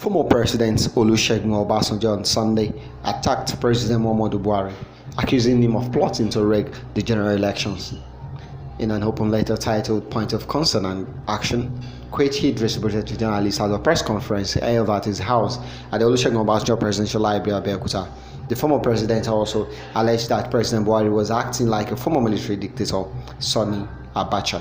Former President Olusegun Obasanjo on Sunday attacked President Muhammadu Buhari, accusing him of plotting to rig the general elections. In an open letter titled Point of Concern and Action, Kwechi distributed to journalists at a press conference held at his house at the Olusegun Obasanjo Presidential Library, Abeokuta. The former president also alleged that President Buhari was acting like a former military dictator, Sani Abacha.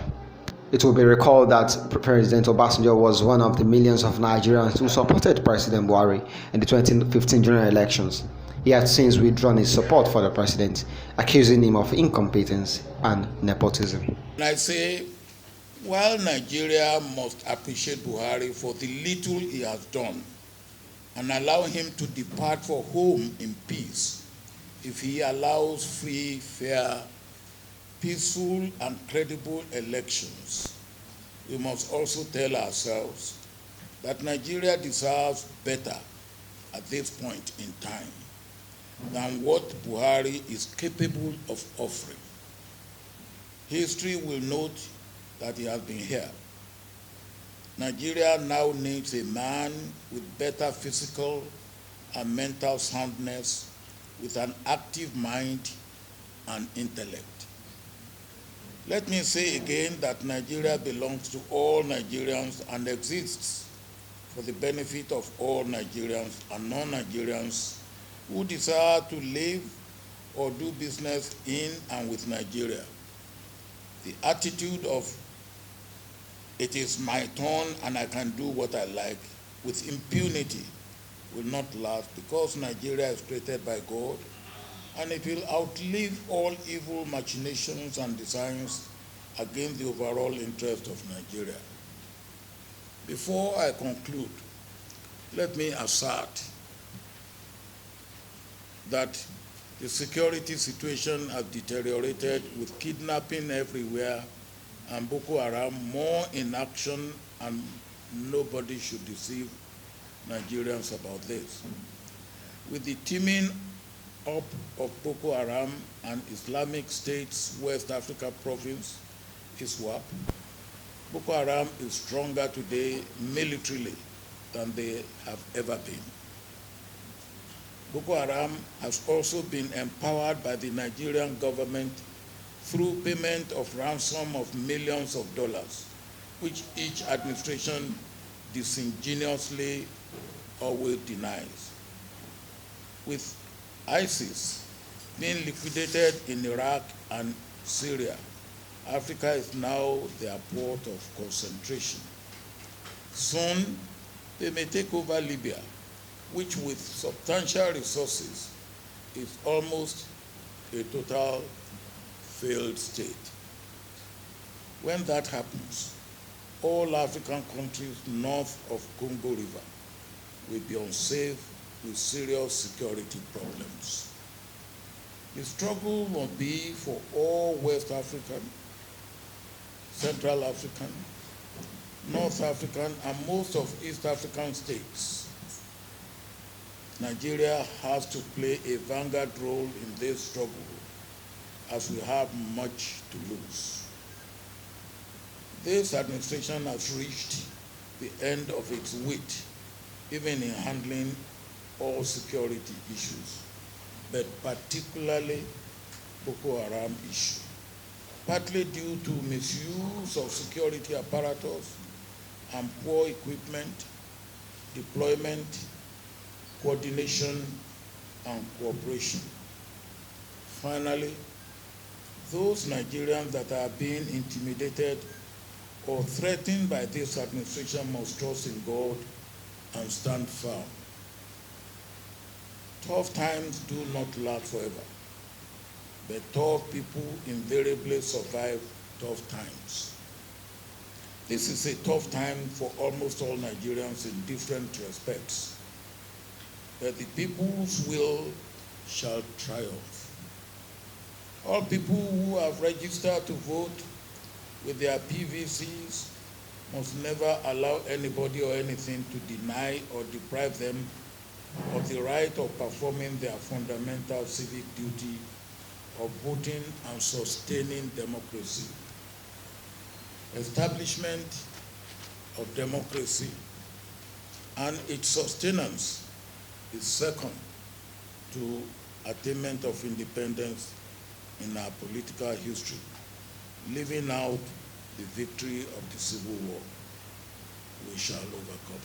It will be recalled that President Obasanjo was one of the millions of Nigerians who supported President Buhari in the 2015 general elections. He had since withdrawn his support for the president, accusing him of incompetence and nepotism. I say, while Nigeria must appreciate Buhari for the little he has done and allow him to depart for home in peace, if he allows free, fair, peaceful and credible elections, we must also tell ourselves that Nigeria deserves better at this point in time than what Buhari is capable of offering. History will note that he has been here. Nigeria now needs a man with better physical and mental soundness, with an active mind and intellect. Let me say again that Nigeria belongs to all Nigerians and exists for the benefit of all Nigerians and non-Nigerians who desire to live or do business in and with Nigeria. The attitude of "it is my turn and I can do what I like" with impunity will not last, because Nigeria is created by God and it will outlive all evil machinations and designs against the overall interest of Nigeria. Before I conclude, let me assert that the security situation has deteriorated, with kidnapping everywhere and Boko Haram more in action, and nobody should deceive Nigerians about this. With the teaming up of Boko Haram and Islamic State's West Africa province, ISWAP, Boko Haram is stronger today militarily than they have ever been. Boko Haram has also been empowered by the Nigerian government through payment of ransom of millions of dollars, which each administration disingenuously always denies. With ISIS being liquidated in Iraq and Syria, Africa is now their port of concentration. Soon, they may take over Libya, which with substantial resources is almost a total failed state. When that happens, all African countries north of Congo River will be unsafe with serious security problems. The struggle will be for all West African, Central African, North African, and most of East African states. Nigeria has to play a vanguard role in this struggle, as we have much to lose. This administration has reached the end of its wit, even in handling all security issues, but particularly Boko Haram issue, partly due to misuse of security apparatus and poor equipment, deployment, coordination, and cooperation. Finally, those Nigerians that are being intimidated or threatened by this administration must trust in God and stand firm. Tough times do not last forever, but tough people invariably survive tough times. This is a tough time for almost all Nigerians in different respects, but the people's will shall triumph. All people who have registered to vote with their PVCs must never allow anybody or anything to deny or deprive them of the right of performing their fundamental civic duty of voting and sustaining democracy. Establishment of democracy and its sustenance is second to attainment of independence in our political history, leaving out the victory of the Civil War. We shall overcome.